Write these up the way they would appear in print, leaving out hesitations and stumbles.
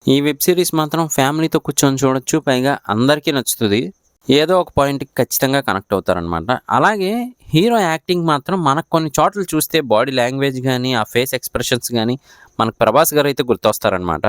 ఈ web series మాత్రం ఫ్యామిలీతో కూర్చొని చూడొచ్చు. పైగా అందరికీ నచ్చుతుంది. ఏదో ఒక పాయింట్‌కి ఖచ్చితంగా కనెక్ట్ అవుతారనమాట. అలాగే హీరో యాక్టింగ్ మాత్రం మనకు కొన్ని చోట్ల చూస్తే బాడీ లాంగ్వేజ్ గానీ, ఆ ఫేస్ ఎక్స్‌ప్రెషన్స్ గానీ మనకు 'ప్రభాస్' గారైతే గుర్తొస్తారనమాట.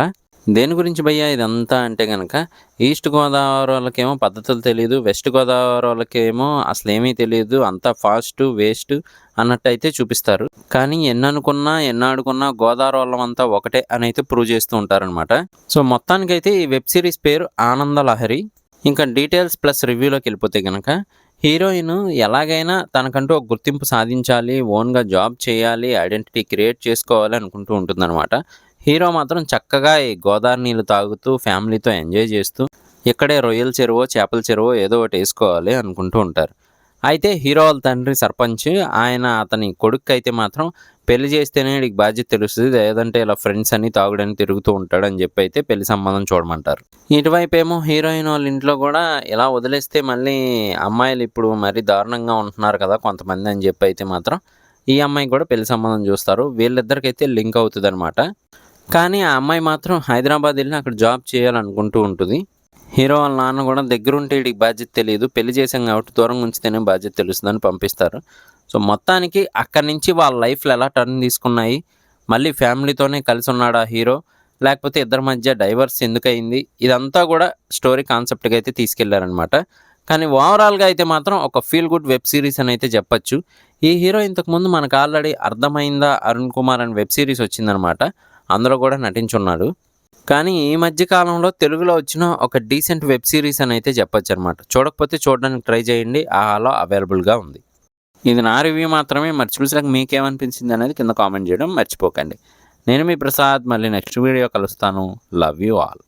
దేని గురించి భయ్యా ఇదంతా అంటే గనక, ఈస్ట్ గోదావరోళ్ళకేమో పద్ధతులు తెలీదు. వెస్ట్ గోదావరోళ్ళకేమో అసలేమీ తెలీదు. అంతా ఫాస్టు, వేస్టు అన్నట్టయితే చూపిస్తారు. కానీ ఎన్ననుకున్నా, ఎన్నాడుకున్నా గోదావరోళ్ళమంతా ఒకటే అనైతే ప్రూవ్ చేస్తూ ఉంటారనమాట. సో, మొత్తానికైతే ఈ వెబ్ సిరీస్ పేరు 'ఆనందలహరి'. ఇంకా డీటెయిల్స్ ప్లస్ రివ్యూలోకెళ్ళిపోతే గనక, హీరోయిన్ ఎలాగైనా తనకంటూ ఒక గుర్తింపు సాధించాలి, ఓన్‌గా జాబ్ చేయాలి, ఐడెంటిటీ క్రియేట్ చేసుకోవాలి అనుకుంటూ ఉంటుందనమాట. హీరో మాత్రం చక్కగా ఈ గోదావరి నీళ్ళు తాగుతూ, ఫ్యామిలీతో ఎంజాయ్ చేస్తూ, ఇక్కడే రొయ్యల చెరువో, చేపల చెరువో ఏదో ఒకటి వేసుకోవాలి అనుకుంటూ ఉంటారు. అయితే హీరో వాళ్ళ తండ్రి సర్పంచ్. ఆయన అతని కొడుక్కైతే మాత్రం పెళ్లి చేస్తేనే వీడికి బాధ్యత తెలుస్తుంది, లేదంటే ఇలా ఫ్రెండ్స్ అని తాగుడని తిరుగుతూ ఉంటాడని చెప్పి అయితే పెళ్లి సంబంధం చూడమంటారు. ఇటువైపు ఏమో హీరోయిన్ వాళ్ళ ఇంట్లో కూడా ఇలా వదిలేస్తే మళ్ళీ అమ్మాయిలు ఇప్పుడు మరీ దారుణంగా ఉంటున్నారు కదా కొంతమంది అని చెప్పి అయితే మాత్రం ఈ అమ్మాయికి కూడా పెళ్లి సంబంధం చూస్తారు. వీళ్ళిద్దరికైతే లింక్ అవుతుంది అనమాట. కానీ ఆ అమ్మాయి మాత్రం హైదరాబాద్ వెళ్ళి అక్కడ జాబ్ చేయాలనుకుంటూ ఉంటుంది. హీరో వాళ్ళ నాన్న కూడా దగ్గరుంటే వీడికి బాధ్యత తెలియదు, పెళ్లి చేసాం కాబట్టి దూరంగా ఉంచితేనే బాధ్యత తెలుస్తుందని పంపిస్తారు. సో, మొత్తానికి అక్కడి నుంచి వాళ్ళ లైఫ్‌లో ఎలా టర్న్ తీసుకున్నాయి, మళ్ళీ ఫ్యామిలీతోనే కలిసి ఉన్నాడా హీరో, లేకపోతే ఇద్దరి మధ్య డైవర్స్ ఎందుకయింది, ఇదంతా కూడా స్టోరీ కాన్సెప్ట్‌గా అయితే తీసుకెళ్లారనమాట. కానీ ఓవరాల్‌గా అయితే మాత్రం ఒక ఫీల్ గుడ్ వెబ్ సిరీస్ అని అయితే చెప్పొచ్చు. ఈ హీరో ఇంతకుముందు మనకు ఆల్రెడీ 'అర్థమైందా అరుణ్ కుమార్' అని వెబ్ సిరీస్ వచ్చిందనమాట. అందులో కూడా నటించున్నాడు. కానీ ఈ మధ్య కాలంలో తెలుగులో వచ్చిన ఒక డీసెంట్ వెబ్ సిరీస్ అని అయితే చెప్పొచ్చనమాట. చూడకపోతే చూడడానికి ట్రై చేయండి. ఆహాలో అవైలబుల్‌గా ఉంది. ఇది నా రివ్యూ మాత్రమే. మరి చూసాక మీకేమనిపించింది అనేది కింద కామెంట్ చేయడం మర్చిపోకండి. నేను మీ ప్రసాద్. మళ్ళీ నెక్స్ట్ వీడియో కలుస్తాను. Love you all.